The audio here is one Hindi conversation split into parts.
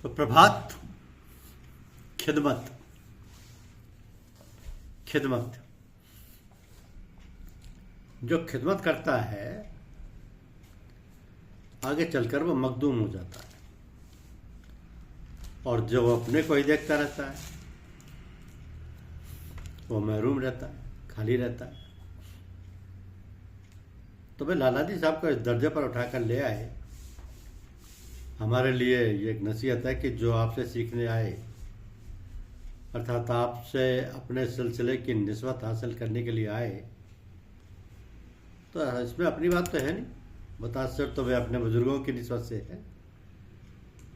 तो प्रभात खिदमत खिदमत जो खिदमत करता है आगे चलकर वो मखदूम हो जाता है, और जो अपने को ही देखता रहता है वो महरूम रहता है, खाली रहता है। तो भाई लाला जी साहब को इस दर्जे पर उठाकर ले आए। हमारे लिए ये एक नसीहत है कि जो आपसे सीखने आए, अर्थात आपसे अपने सिलसिले की निस्बत हासिल करने के लिए आए, तो इसमें अपनी बात तो है नहीं, मुतासर तो वे अपने बुजुर्गों की निस्बत से है,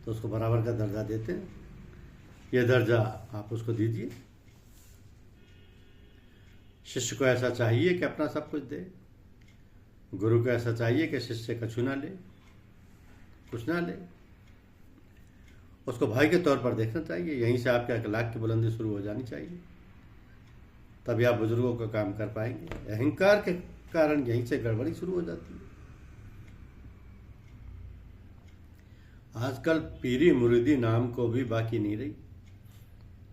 तो उसको बराबर का दर्जा देते हैं। ये दर्जा आप उसको दीजिए। शिष्य को ऐसा चाहिए कि अपना सब कुछ दे, गुरु को ऐसा चाहिए कि शिष्य कछु ना ले, कुछ ना ले। उसको भाई के तौर पर देखना चाहिए। यहीं से आपके अखलाक की बुलंदी शुरू हो जानी चाहिए, तभी आप बुजुर्गों का काम कर पाएंगे। अहंकार के कारण यहीं से गड़बड़ी शुरू हो जाती है। आजकल पीरी मुरीदी नाम को भी बाकी नहीं रही।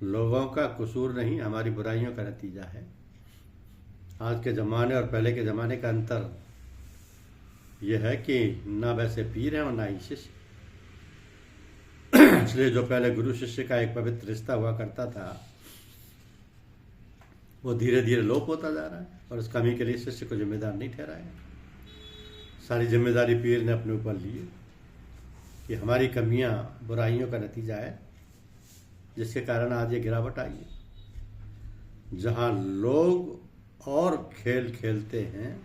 लोगों का कसूर नहीं, हमारी बुराइयों का नतीजा है। आज के ज़माने और पहले के ज़माने का अंतर यह है कि ना वैसे पीर हैं और ना ही शिष्य। इसलिए जो पहले गुरु शिष्य का एक पवित्र रिश्ता हुआ करता था, वो धीरे धीरे लोप होता जा रहा है, और इस कमी के लिए शिष्य को जिम्मेदार नहीं ठहराया। सारी जिम्मेदारी पीर ने अपने ऊपर ली कि हमारी कमियां बुराइयों का नतीजा है, जिसके कारण आज ये गिरावट आई है। जहां लोग और खेल खेलते हैं,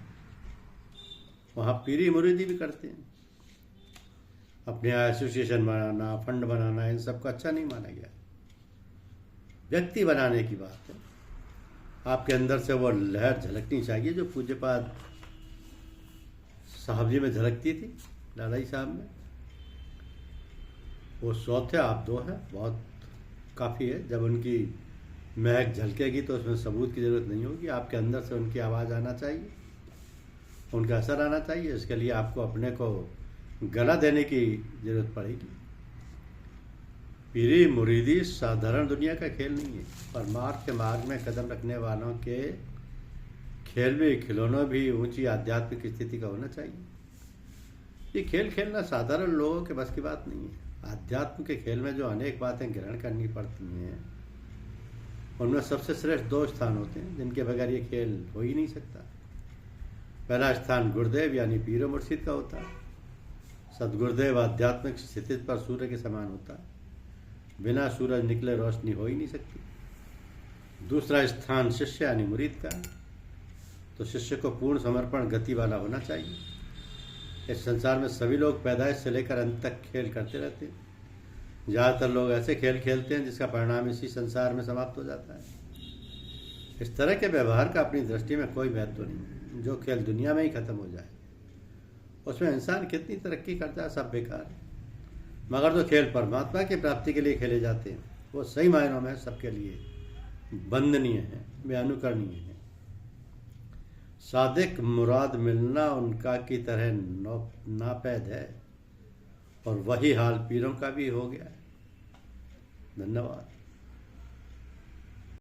वहाँ पीरी मुरीदी भी करते हैं। अपने एसोसिएशन बनाना, फंड बनाना, इन सब का अच्छा नहीं माना गया। व्यक्ति बनाने की बात है। आपके अंदर से वो लहर झलकनी चाहिए जो पूज्यपाद साहब जी में झलकती थी, लाला जी साहब में। वो 100 थे, आप 2 हैं, बहुत काफ़ी है। जब उनकी महक झलकेगी तो उसमें सबूत की ज़रूरत नहीं होगी। आपके अंदर से उनकी आवाज़ आना चाहिए, उनका असर आना चाहिए। इसके लिए आपको अपने को गला देने की ज़रूरत पड़ेगी। पीरी मुरीदी साधारण दुनिया का खेल नहीं है। परमार्थ के मार्ग में कदम रखने वालों के खेल भी, खिलौनों भी ऊंची आध्यात्मिक स्थिति का होना चाहिए। ये खेल खेलना साधारण लोगों के बस की बात नहीं है। आध्यात्म के खेल में जो अनेक बातें ग्रहण करनी पड़ती हैं, उनमें सबसे श्रेष्ठ 2 स्थान होते हैं जिनके बगैर ये खेल हो ही नहीं सकता। पहला स्थान गुरुदेव यानी पीर मुर्शिद का होता है। सदगुरुदेव आध्यात्मिक स्थिति पर सूर्य के समान होता है। बिना सूरज निकले रोशनी हो ही नहीं सकती। दूसरा स्थान शिष्य यानी मुरीद का है। तो शिष्य को पूर्ण समर्पण गति वाला होना चाहिए। इस संसार में सभी लोग पैदाइश से लेकर अंत तक खेल करते रहते हैं। ज़्यादातर लोग ऐसे खेल खेलते हैं जिसका परिणाम इसी संसार में समाप्त हो जाता है। इस तरह के व्यवहार का अपनी दृष्टि में कोई महत्व नहीं। जो खेल दुनिया में ही खत्म हो जाए, उसमें इंसान कितनी तरक्की करता है, सब बेकार है। मगर जो खेल परमात्मा की प्राप्ति के लिए खेले जाते हैं, वो सही मायनों में सबके लिए वंदनीय है, वे अनुकरणीय है। सादिक मुराद मिलना उनका की तरह नापैद है, और वही हाल पीरों का भी हो गया है। धन्यवाद।